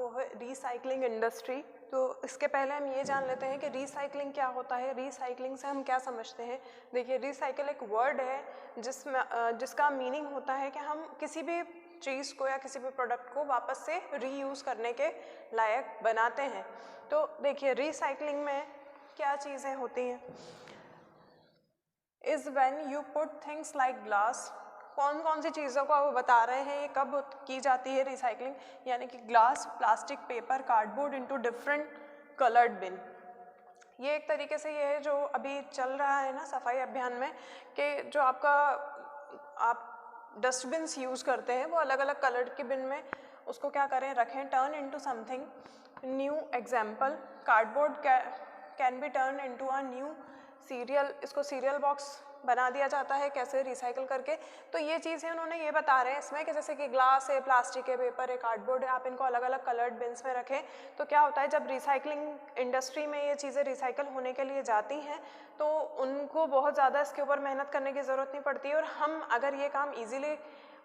वो है recycling industry. तो इसके पहले हम ये जान लेते हैं कि रिसाइकलिंग क्या होता है, रिसाइकलिंग से हम क्या समझते हैं। देखिए, रिसाइकल एक वर्ड है जिसका मीनिंग होता है कि हम किसी भी चीज़ को या किसी भी प्रोडक्ट को वापस से रीयूज़ करने के लायक बनाते हैं। तो देखिए, रिसाइकलिंग में क्या चीज़ें होती हैं, is when you put things like glass. कौन कौन सी चीज़ों का वो बता रहे हैं, ये कब की जाती है रिसाइकलिंग, यानी कि glass, plastic, paper, cardboard into different coloured bin. ये एक तरीके से ये है जो अभी चल रहा है ना सफाई अभियान में, कि जो आप डस्टबिन्स यूज़ करते हैं वो अलग अलग कलर के बिन में उसको क्या करें, रखें, turn into something new. Example, cardboard can be turn into a new serial, इसको सीरियल बॉक्स बना दिया जाता है कैसे, रिसाइकल करके। तो ये चीज़ें उन्होंने ये बता रहे हैं इसमें कि जैसे कि ग्लास है, प्लास्टिक है, पेपर है, कार्डबोर्ड है, आप इनको अलग अलग कलर्ड बिन्स में रखें। तो क्या होता है, जब रिसाइकलिंग इंडस्ट्री में ये चीज़ें रिसाइकल होने के लिए जाती हैं तो उनको बहुत ज़्यादा इसके ऊपर मेहनत करने की ज़रूरत नहीं पड़ती है, और हम अगर ये काम ईजीली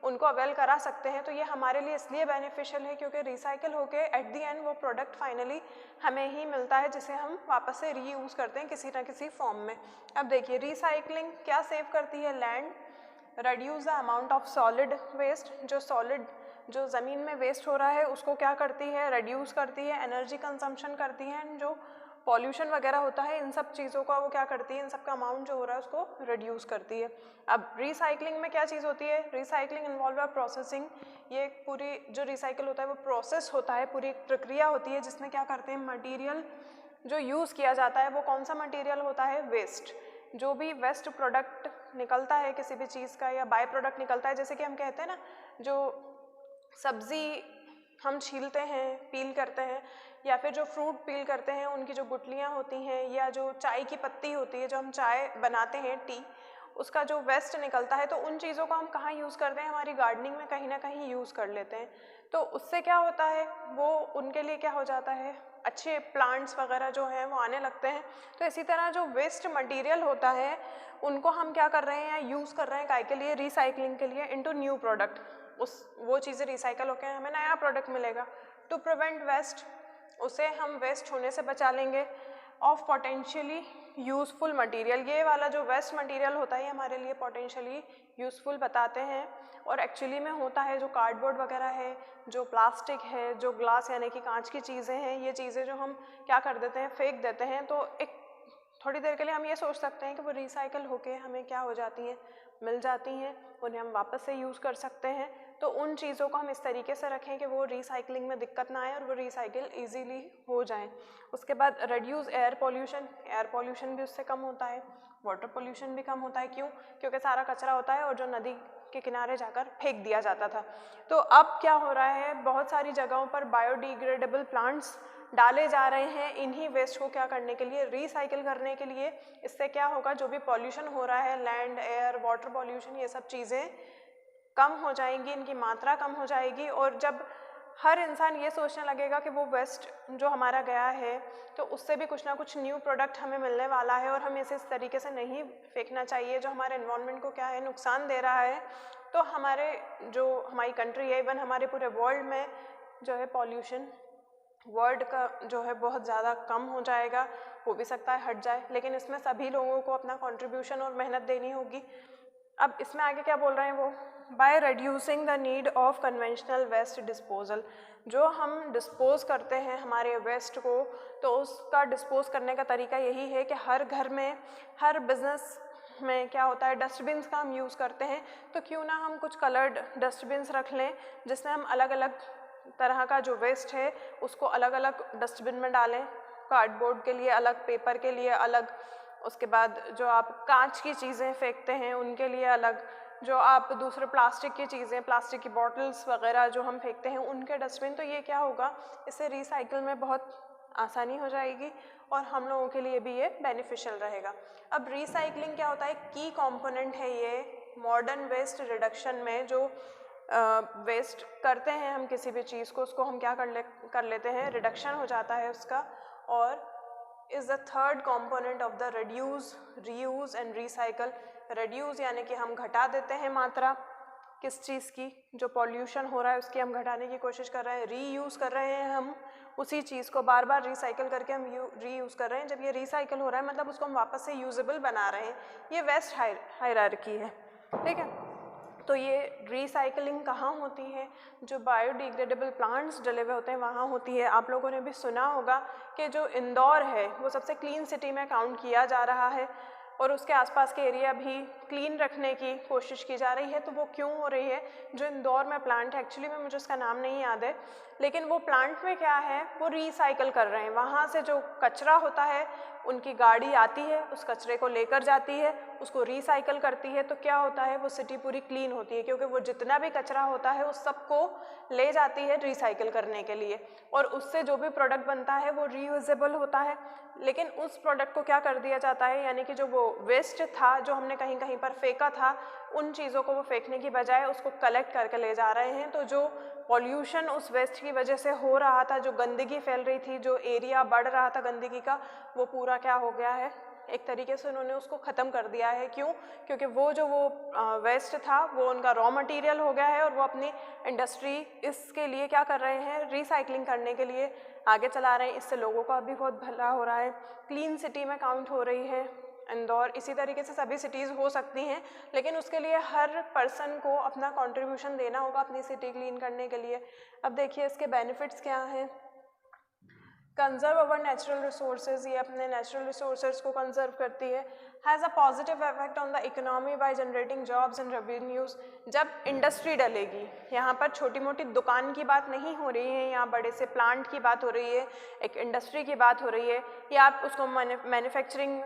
उनको अवेल करा सकते हैं तो ये हमारे लिए इसलिए बेनिफिशियल है क्योंकि रिसाइकल होके एट दी एंड वो प्रोडक्ट फाइनली हमें ही मिलता है जिसे हम वापस से रीयूज़ करते हैं किसी ना किसी फॉर्म में। अब देखिए, रिसाइकलिंग क्या सेव करती है, land, reduce the amount of solid waste, जो ज़मीन में वेस्ट हो रहा है उसको क्या करती है, रिड्यूस करती है, एनर्जी कंजम्पशन करती है, एंड जो पॉल्यूशन वगैरह होता है इन सब चीज़ों का वो क्या करती है, इन सब का अमाउंट जो हो रहा है उसको रिड्यूस करती है। अब रिसाइकलिंग में क्या चीज़ होती है, रिसाइकलिंग इन्वॉल्व अ प्रोसेसिंग। ये एक पूरी जो रिसाइकल होता है वो प्रोसेस होता है, पूरी एक प्रक्रिया होती है जिसमें क्या करते हैं, मटीरियल जो यूज़ किया जाता है वो कौन सा मटीरियल होता है, वेस्ट। जो भी वेस्ट प्रोडक्ट निकलता है किसी भी चीज़ का या बाय प्रोडक्ट निकलता है, जैसे कि हम कहते हैं ना, जो सब्ज़ी हम छीलते हैं, पील करते हैं, या फिर जो फ्रूट पील करते हैं उनकी जो गुठलियाँ होती हैं, या जो चाय की पत्ती होती है जो हम चाय बनाते हैं, टी, उसका जो वेस्ट निकलता है, तो उन चीज़ों को हम कहाँ यूज़ करते हैं, हमारी गार्डनिंग में कहीं ना कहीं यूज़ कर लेते हैं। तो उससे क्या होता है, वो उनके लिए क्या हो जाता है, अच्छे प्लांट्स वगैरह जो हैं वो आने लगते हैं। तो इसी तरह जो वेस्ट मटेरियल होता है उनको हम क्या कर रहे हैं, यूज़ कर रहे हैं काय के लिए, रिसाइकलिंग के लिए, इनटू न्यू प्रोडक्ट। वो चीज़ें रिसाइकल होकर हमें नया प्रोडक्ट मिलेगा। टू प्रिवेंट वेस्ट, उसे हम वेस्ट होने से बचा लेंगे। ऑफ पोटेंशियली यूज़फुल मटेरियल, ये वाला जो वेस्ट मटेरियल होता है हमारे लिए पोटेंशियली यूज़फुल बताते हैं, और एक्चुअली में होता है जो कार्डबोर्ड वगैरह है, जो प्लास्टिक है, जो ग्लास यानी कि कांच की चीज़ें हैं, ये चीज़ें जो हम क्या कर देते हैं, फेंक देते हैं। तो एक थोड़ी देर के लिए हम ये सोच सकते हैं कि वो रिसाइकल होके हमें क्या हो जाती हैं, मिल जाती हैं, उन्हें हम वापस से यूज़ कर सकते हैं। तो उन चीज़ों को हम इस तरीके से रखें कि वो रिसाइकलिंग में दिक्कत ना आए और वो रिसाइकिल इजीली हो जाएं। उसके बाद रिड्यूस एयर पोल्यूशन भी उससे कम होता है, वाटर पोल्यूशन भी कम होता है। क्यों? क्योंकि सारा कचरा होता है और जो नदी के किनारे जाकर फेंक दिया जाता था। तो अब क्या हो रहा है, बहुत सारी जगहों पर बायोडिग्रेडेबल प्लांट्स डाले जा रहे हैं इन्हीं वेस्ट को क्या करने के लिए, रिसाइकिल करने के लिए। इससे क्या होगा, जो भी पॉल्यूशन हो रहा है, लैंड, एयर, वाटर पॉल्यूशन, ये सब चीज़ें कम हो जाएंगी, इनकी मात्रा कम हो जाएगी। और जब हर इंसान ये सोचने लगेगा कि वो वेस्ट जो हमारा गया है तो उससे भी कुछ ना कुछ न्यू प्रोडक्ट हमें मिलने वाला है और हमें इसे इस तरीके से नहीं फेंकना चाहिए जो हमारे एनवायरनमेंट को क्या है, नुकसान दे रहा है। तो हमारी कंट्री है, इवन हमारे पूरे वर्ल्ड में जो है पॉल्यूशन वर्ल्ड का जो है बहुत ज़्यादा कम हो जाएगा। हो भी सकता है हट जाए, लेकिन इसमें सभी लोगों को अपना कंट्रीब्यूशन और मेहनत देनी होगी। अब इसमें आगे क्या बोल रहे हैं वो, by reducing the need of conventional waste disposal. जो हम डिस्पोज करते हैं हमारे वेस्ट को, तो उसका डिस्पोज करने का तरीका यही है कि हर घर में, हर बिजनेस में क्या होता है, डस्टबिन्स का हम यूज़ करते हैं। तो क्यों ना हम कुछ कलर्ड डस्टबिन्स रख लें जिसमें हम अलग अलग तरह का जो वेस्ट है उसको अलग अलग डस्टबिन में डालें। कार्डबोर्ड के लिए अलग, पेपर के लिए अलग, उसके बाद जो आप कांच की चीज़ें फेंकते हैं उनके लिए अलग, जो आप दूसरे प्लास्टिक की चीज़ें, प्लास्टिक की बॉटल्स वगैरह जो हम फेंकते हैं उनके डस्टबिन। तो ये क्या होगा, इससे रिसाइकिल में बहुत आसानी हो जाएगी और हम लोगों के लिए भी ये बेनिफिशियल रहेगा। अब रिसाइकलिंग क्या होता है, की कंपोनेंट है ये मॉडर्न वेस्ट रिडक्शन में। जो वेस्ट करते हैं हम किसी भी चीज़ को, उसको हम क्या कर लेते हैं, रिडक्शन हो जाता है उसका, और is the third component of the reduce, reuse and recycle. Reduce यानी कि हम घटा देते हैं मात्रा, किस चीज़ की, जो पॉल्यूशन हो रहा है उसकी हम घटाने की कोशिश कर रहे हैं, रीयूज़ कर रहे हैं हम उसी चीज़ को बार बार रिसाइकल करके हम रीयूज़ कर रहे हैं। जब ये रिसाइकल हो रहा है मतलब उसको हम वापस से यूजेबल बना रहे हैं। ये वेस्ट हायरार्की है, ठीक है। तो ये रिसाइकलिंग कहाँ होती है? जो बायोडिग्रेडेबल प्लांट्स डले हुए होते हैं वहाँ होती है। आप लोगों ने भी सुना होगा कि जो इंदौर है वो सबसे क्लीन सिटी में काउंट किया जा रहा है और उसके आसपास के एरिया भी क्लीन रखने की कोशिश की जा रही है। तो वो क्यों हो रही है? जो इंदौर में प्लांट है, एक्चुअली में मुझे उसका नाम नहीं याद है, लेकिन वो प्लांट में क्या है, वो रिसाइकल कर रहे हैं। वहाँ से जो कचरा होता है उनकी गाड़ी आती है, उस कचरे को लेकर जाती है, उसको रिसाइकल करती है। तो क्या होता है, वो सिटी पूरी क्लीन होती है, क्योंकि वो जितना भी कचरा होता है उस सबको ले जाती है रिसाइकल करने के लिए, और उससे जो भी प्रोडक्ट बनता है वो रीयूजेबल होता है। लेकिन उस प्रोडक्ट को क्या कर दिया जाता है, यानी कि जो वो वेस्ट था जो हमने कहीं कहीं पर फेंका था, उन चीज़ों को वो फेंकने की बजाय उसको कलेक्ट करके ले जा रहे हैं। तो जो पॉल्यूशन उस वेस्ट की वजह से हो रहा था, जो गंदगी फैल रही थी, जो एरिया बढ़ रहा था गंदगी का, वो पूरा क्या हो गया है, एक तरीके से उन्होंने उसको ख़त्म कर दिया है। क्यों? क्योंकि वो जो वेस्ट था वो उनका रॉ मटेरियल हो गया है और वो अपनी इंडस्ट्री इसके लिए क्या कर रहे हैं, रिसाइकलिंग करने के लिए आगे चला रहे हैं। इससे लोगों का भी बहुत भला हो रहा है, क्लीन सिटी में काउंट हो रही है इंदौर। इसी तरीके से सभी सिटीज़ हो सकती हैं, लेकिन उसके लिए हर पर्सन को अपना कंट्रीब्यूशन देना होगा अपनी सिटी क्लीन करने के लिए। अब देखिए इसके बेनिफिट्स क्या हैं। कंजर्व अवर नेचुरल रिसोर्सेज, ये अपने नेचुरल रिसोर्सेज को कंजर्व करती है। Has a positive effect on the economy by generating jobs and revenues. जब इंडस्ट्री डलेगी, यहाँ पर छोटी मोटी दुकान की बात नहीं हो रही है, यहाँ बड़े से प्लांट की बात हो रही है, एक इंडस्ट्री की बात हो रही है, या आप उसको मैन्युफैक्चरिंग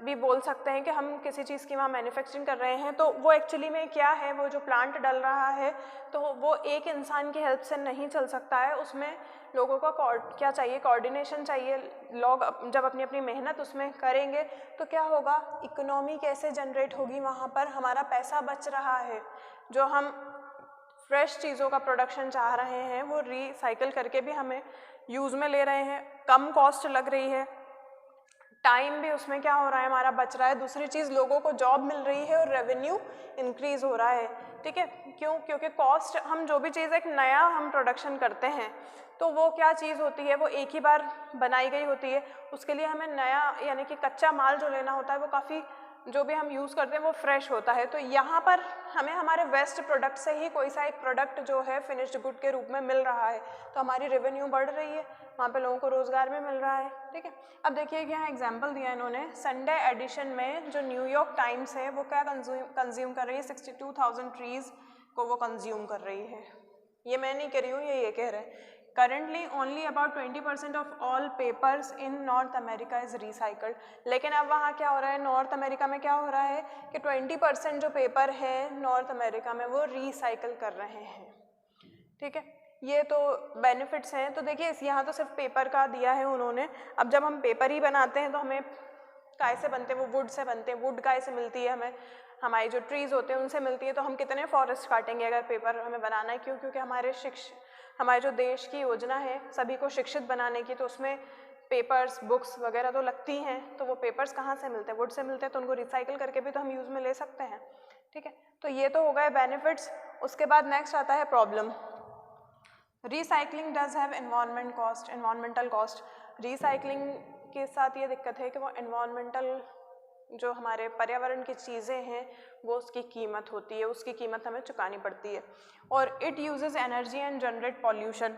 भी बोल सकते हैं कि हम किसी चीज़ की वहाँ मैन्युफैक्चरिंग कर रहे हैं। तो वो एक्चुअली में क्या है, वो जो प्लांट डल रहा है तो वो एक इंसान की हेल्प से नहीं चल सकता है, उसमें लोगों का क्या चाहिए, कोऑर्डिनेशन चाहिए। लोग जब अपनी अपनी मेहनत उसमें करेंगे तो क्या होगा, इकोनॉमी कैसे जनरेट होगी, वहाँ पर हमारा पैसा बच रहा है। जो हम फ्रेश चीज़ों का प्रोडक्शन चाह रहे हैं वो रिसाइकिल करके भी हमें यूज़ में ले रहे हैं, कम कॉस्ट लग रही है, टाइम भी उसमें क्या हो रहा है, हमारा बच रहा है। दूसरी चीज़, लोगों को जॉब मिल रही है और रेवेन्यू इंक्रीज़ हो रहा है, ठीक है। क्यों? क्योंकि कॉस्ट, हम जो भी चीज़ एक नया हम प्रोडक्शन करते हैं तो वो क्या चीज़ होती है, वो एक ही बार बनाई गई होती है। उसके लिए हमें नया यानी कि कच्चा माल जो लेना होता है वो काफ़ी, जो भी हम यूज़ करते हैं वो फ्रेश होता है। तो यहाँ पर हमें हमारे वेस्ट प्रोडक्ट से ही कोई सा एक प्रोडक्ट जो है फिनिश्ड गुड के रूप में मिल रहा है, तो हमारी रेवेन्यू बढ़ रही है, वहाँ पे लोगों को रोज़गार भी मिल रहा है, ठीक है। अब देखिए कि यहाँ एग्जांपल दिया इन्होंने, संडे एडिशन में जो न्यूयॉर्क टाइम्स है वो क्या कंज्यूम कर रही है, 62,000 ट्रीज़ को वो कंज्यूम कर रही है। ये मैं नहीं कह रही हूँ, ये कह रहे हैं। Currently only about 20% of all papers in North America is recycled। लेकिन अब वहाँ क्या हो रहा है, नॉर्थ अमेरिका में क्या हो रहा है कि 20% जो पेपर है नॉर्थ अमेरिका में वो रिसाइकल कर रहे हैं, ठीक है। ये तो बेनिफिट्स हैं। तो देखिए यहाँ तो सिर्फ पेपर का दिया है उन्होंने। अब जब हम पेपर ही बनाते हैं तो हमें काय से बनते हैं, वो वुड से बनते हैं, वुड काय से मिलती है हमें, हमारी जो ट्रीज़ होते हैं उनसे मिलती है। तो हम कितने फॉरेस्ट काटेंगे अगर पेपर हमें बनाना है? क्यों? क्योंकि हमारे जो देश की योजना है सभी को शिक्षित बनाने की, तो उसमें पेपर्स, बुक्स वगैरह तो लगती हैं। तो वो पेपर्स कहाँ से मिलते हैं? वुड से मिलते हैं। तो उनको रिसाइकिल करके भी तो हम यूज़ में ले सकते हैं, ठीक है। तो ये तो हो गए बेनिफिट्स। उसके बाद नेक्स्ट आता है problem. Recycling does have environmental cost. Recycling के साथ ये दिक्कत है कि वो एनवायरमेंटल, जो हमारे पर्यावरण की चीज़ें हैं वो उसकी कीमत होती है, उसकी कीमत हमें चुकानी पड़ती है। और it uses energy and generate pollution.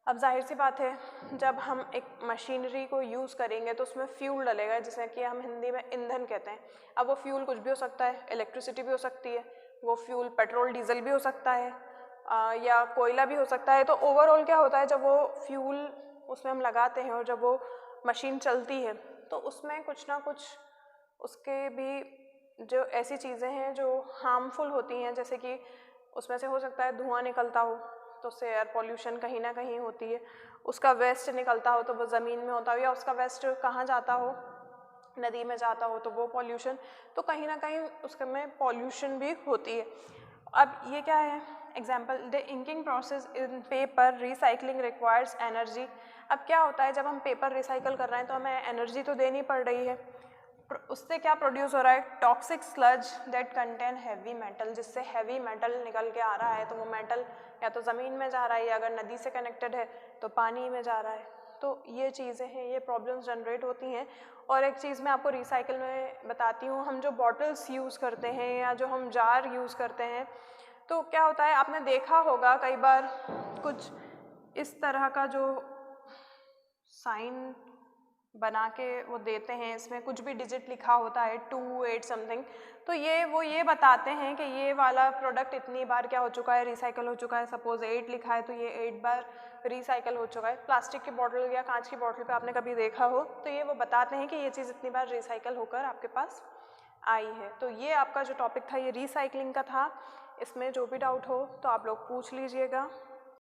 अब जाहिर सी बात है, जब हम एक मशीनरी को यूज़ करेंगे तो उसमें फ्यूल डलेगा, जिसे कि हम हिंदी में ईंधन कहते हैं। अब वो फ्यूल कुछ भी हो सकता है, इलेक्ट्रिसिटी भी हो सकती है, वो फ्यूल पेट्रोल डीजल भी हो सकता है, या कोयला भी हो सकता है। तो ओवरऑल क्या होता है, जब वो फ्यूल उसमें हम लगाते हैं और जब वो मशीन चलती है तो उसमें कुछ ना कुछ उसके भी जो ऐसी चीज़ें हैं जो हार्मफुल होती हैं, जैसे कि उसमें से हो सकता है धुआं निकलता हो तो उससे एयर पॉल्यूशन कहीं ना कहीं होती है, उसका वेस्ट निकलता हो तो वो ज़मीन में होता हो, या उसका वेस्ट कहाँ जाता हो, नदी में जाता हो तो वो पॉल्यूशन, तो कहीं ना कहीं उसके में पॉल्यूशन भी होती है। अब ये क्या है example, the inking process in paper recycling requires energy. अब क्या होता है, जब हम पेपर रिसाइकल कर रहे हैं तो हमें एनर्जी तो देनी पड़ रही है। उससे क्या प्रोड्यूस हो रहा है, toxic sludge that contain heavy metal, जिससे हैवी मेटल निकल के आ रहा है। तो वो मेटल या तो ज़मीन में जा रहा है या अगर नदी से कनेक्टेड है तो पानी में जा रहा है। तो ये चीज़ें हैं, ये प्रॉब्लम्स जनरेट होती हैं। और एक चीज़ मैं आपको रिसाइकल में बताती हूँ, हम जो बॉटल्स यूज़ करते हैं या जो हम जार यूज़ करते हैं, तो क्या होता है, आपने देखा होगा कई बार कुछ इस तरह का जो साइन बना के वो देते हैं, इसमें कुछ भी डिजिट लिखा होता है 2, 8 समथिंग, तो ये बताते हैं कि ये वाला प्रोडक्ट इतनी बार क्या हो चुका है, रिसाइकल हो चुका है। सपोज 8 लिखा है तो ये 8 बार रिसाइकल हो चुका है। प्लास्टिक की बॉटल या कांच की बॉटल पे आपने कभी देखा हो तो ये वो बताते हैं कि ये चीज़ इतनी बार रिसाइकल होकर आपके पास आई है। तो ये आपका जो टॉपिक था ये रिसाइकलिंग का था। इसमें जो भी डाउट हो तो आप लोग पूछ लीजिएगा।